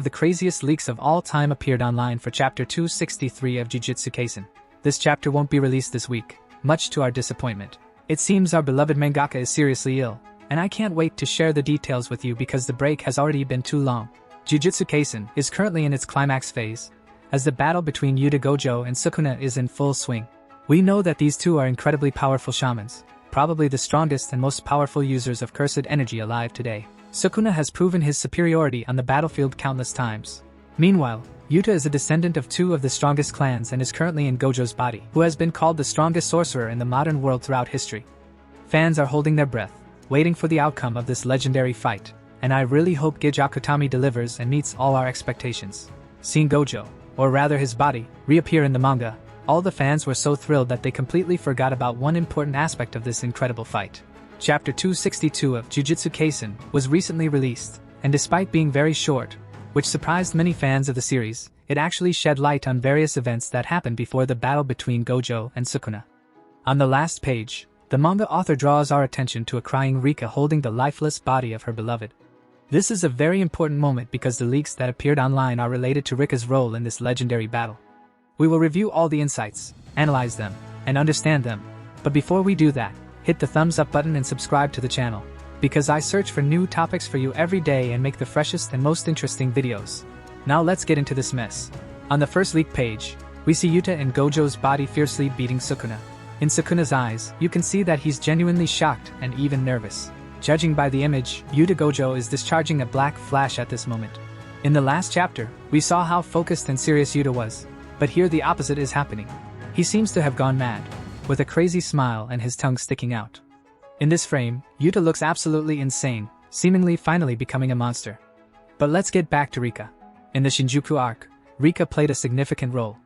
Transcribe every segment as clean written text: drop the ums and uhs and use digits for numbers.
of the craziest leaks of all time appeared online for Chapter 263 of JUJUTSU Kaisen. This chapter won't be released this week, much to our disappointment. It seems our beloved mangaka is seriously ill, and I can't wait to share the details with you because the break has already been too long. JUJUTSU Kaisen is currently in its climax phase, as the battle between Yuta Gojo and Sukuna is in full swing. We know that these two are incredibly powerful shamans, probably the strongest and most powerful users of cursed energy alive today. Sukuna has proven his superiority on the battlefield countless times. Meanwhile, Yuta is a descendant of two of the strongest clans and is currently in Gojo's body, who has been called the strongest sorcerer in the modern world throughout history. Fans are holding their breath, waiting for the outcome of this legendary fight, and I really hope Gege Akutami delivers and meets all our expectations. Seeing Gojo, or rather his body, reappear in the manga, all the fans were so thrilled that they completely forgot about one important aspect of this incredible fight. Chapter 262 of JUJUTSU Kaisen was recently released, and despite being very short, which surprised many fans of the series, it actually shed light on various events that happened before the battle between Gojo and Sukuna. On the last page, the manga author draws our attention to a crying Rika holding the lifeless body of her beloved. This is a very important moment because the leaks that appeared online are related to Rika's role in this legendary battle. We will review all the insights, analyze them, and understand them, but before we do that, hit the thumbs up button and subscribe to the channel, because I search for new topics for you every day and make the freshest and most interesting videos. Now let's get into this mess. On the first leak page, we see Yuta and Gojo's body fiercely beating Sukuna. In Sukuna's eyes, you can see that he's genuinely shocked and even nervous. Judging by the image, Yuta Gojo is discharging a black flash at this moment. In the last chapter, we saw how focused and serious Yuta was, but here the opposite is happening. He seems to have gone mad, with a crazy smile and his tongue sticking out. In this frame, Yuta looks absolutely insane, seemingly finally becoming a monster. But let's get back to Rika. In the Shinjuku arc, Rika played a significant role.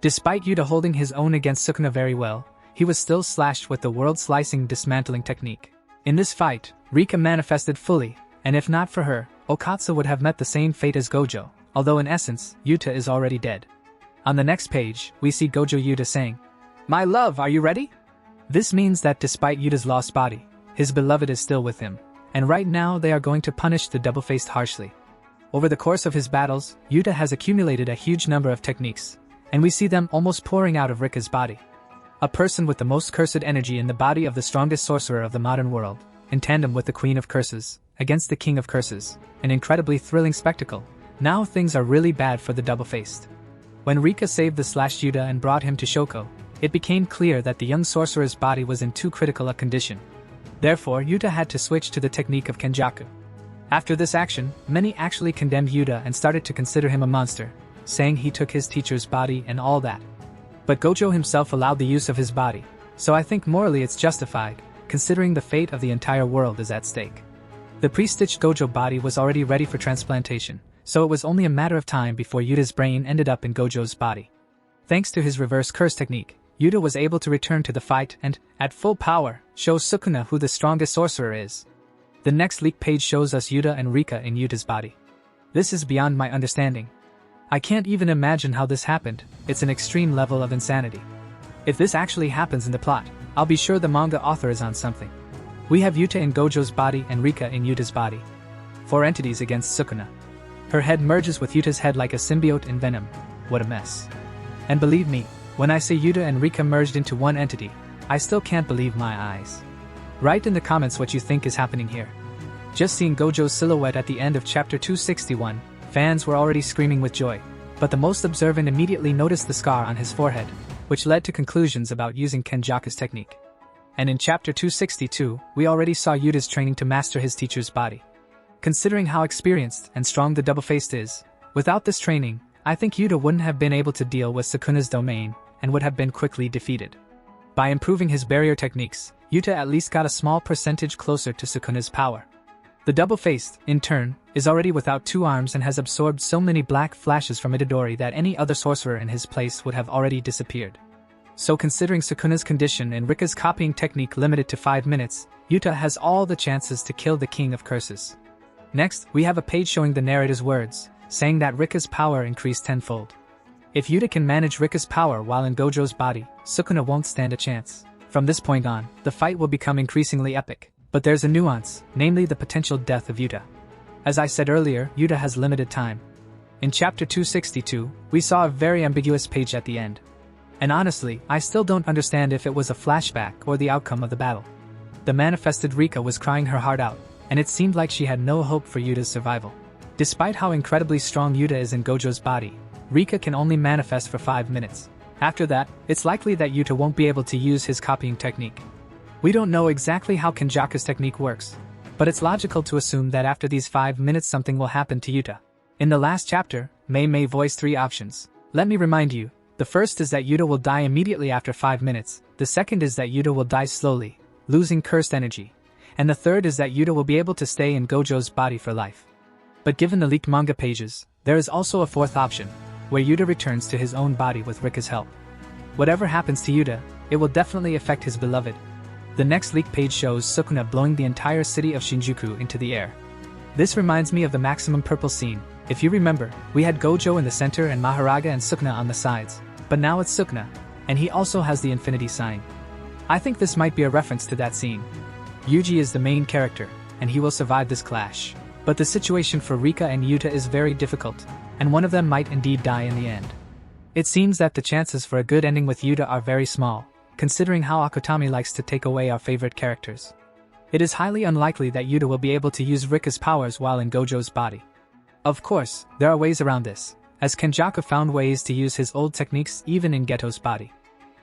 Despite Yuta holding his own against Sukuna very well, he was still slashed with the world-slicing dismantling technique. In this fight, Rika manifested fully, and if not for her, Okatsu would have met the same fate as Gojo, although in essence, Yuta is already dead. On the next page, we see Gojo Yuta saying, "My love, are you ready?" This means that despite Yuta's lost body, his beloved is still with him, and right now they are going to punish the double-faced harshly. Over the course of his battles, Yuta has accumulated a huge number of techniques, and we see them almost pouring out of Rika's body. A person with the most cursed energy in the body of the strongest sorcerer of the modern world, in tandem with the Queen of Curses, against the King of Curses, an incredibly thrilling spectacle. Now things are really bad for the double-faced. When Rika saved the slashed Yuta and brought him to Shoko, it became clear that the young sorcerer's body was in too critical a condition. Therefore, Yuta had to switch to the technique of Kenjaku. After this action, many actually condemned Yuta and started to consider him a monster, saying he took his teacher's body and all that. But Gojo himself allowed the use of his body, so I think morally it's justified, considering the fate of the entire world is at stake. The pre-stitched Gojo body was already ready for transplantation, so it was only a matter of time before Yuta's brain ended up in Gojo's body. Thanks to his reverse curse technique, Yuta was able to return to the fight and, at full power, show Sukuna who the strongest sorcerer is. The next leak page shows us Yuta and Rika in Yuta's body. This is beyond my understanding. I can't even imagine how this happened. It's an extreme level of insanity. If this actually happens in the plot, I'll be sure the manga author is on something. We have Yuta in Gojo's body and Rika in Yuta's body. 4 entities against Sukuna. Her head merges with Yuta's head like a symbiote in venom. What a mess. And believe me, when I say Yuta and Rika merged into one entity, I still can't believe my eyes. Write in the comments what you think is happening here. Just seeing Gojo's silhouette at the end of chapter 261, fans were already screaming with joy, but the most observant immediately noticed the scar on his forehead, which led to conclusions about using Kenjaku's technique. And in chapter 262, we already saw Yuta's training to master his teacher's body. Considering how experienced and strong the double-faced is, without this training, I think Yuta wouldn't have been able to deal with Sukuna's domain and would have been quickly defeated. By improving his barrier techniques, Yuta at least got a small percentage closer to Sukuna's power. The double-faced, in turn, is already without 2 arms and has absorbed so many black flashes from Itadori that any other sorcerer in his place would have already disappeared. So considering Sukuna's condition and Rika's copying technique limited to 5 minutes, Yuta has all the chances to kill the King of Curses. Next, we have a page showing the narrator's words, saying that Rika's power increased tenfold. If Yuta can manage Rika's power while in Gojo's body, Sukuna won't stand a chance. From this point on, the fight will become increasingly epic. But there's a nuance, namely the potential death of Yuta. As I said earlier, Yuta has limited time. In chapter 262, we saw a very ambiguous page at the end. And honestly, I still don't understand if it was a flashback or the outcome of the battle. The manifested Rika was crying her heart out, and it seemed like she had no hope for Yuta's survival. Despite how incredibly strong Yuta is in Gojo's body, Rika can only manifest for 5 minutes. After that, it's likely that Yuta won't be able to use his copying technique. We don't know exactly how Kenjaku's technique works, but it's logical to assume that after these 5 minutes something will happen to Yuta. In the last chapter, Mei voiced 3 options. Let me remind you, the first is that Yuta will die immediately after 5 minutes, the second is that Yuta will die slowly, losing cursed energy, and the third is that Yuta will be able to stay in Gojo's body for life. But given the leaked manga pages, there is also a fourth option, where Yuta returns to his own body with Rika's help. Whatever happens to Yuta, it will definitely affect his beloved. The next leaked page shows Sukuna blowing the entire city of Shinjuku into the air. This reminds me of the Maximum Purple scene. If you remember, we had Gojo in the center and Maharaga and Sukuna on the sides, but now it's Sukuna, and he also has the infinity sign. I think this might be a reference to that scene. Yuji is the main character, and he will survive this clash. But the situation for Rika and Yuta is very difficult, and one of them might indeed die in the end. It seems that the chances for a good ending with Yuta are very small, considering how Akutami likes to take away our favorite characters. It is highly unlikely that Yuta will be able to use Rika's powers while in Gojo's body. Of course, there are ways around this, as Kenjaku found ways to use his old techniques even in Geto's body.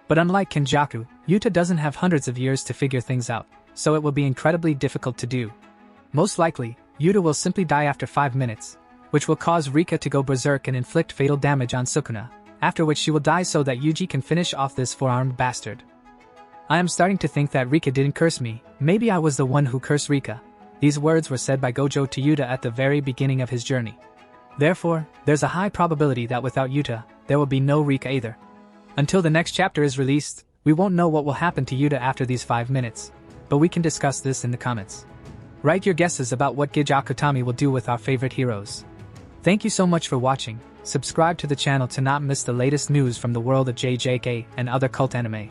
But unlike Kenjaku, Yuta doesn't have hundreds of years to figure things out, so it will be incredibly difficult to do. Most likely, Yuta will simply die after 5 minutes, which will cause Rika to go berserk and inflict fatal damage on Sukuna, after which she will die so that Yuji can finish off this 4-armed bastard. I am starting to think that Rika didn't curse me, maybe I was the one who cursed Rika. These words were said by Gojo to Yuta at the very beginning of his journey. Therefore, there's a high probability that without Yuta, there will be no Rika either. Until the next chapter is released, we won't know what will happen to Yuta after these 5 minutes, but we can discuss this in the comments. Write your guesses about what Gege Akutami will do with our favorite heroes. Thank you so much for watching. Subscribe to the channel to not miss the latest news from the world of JJK and other cult anime.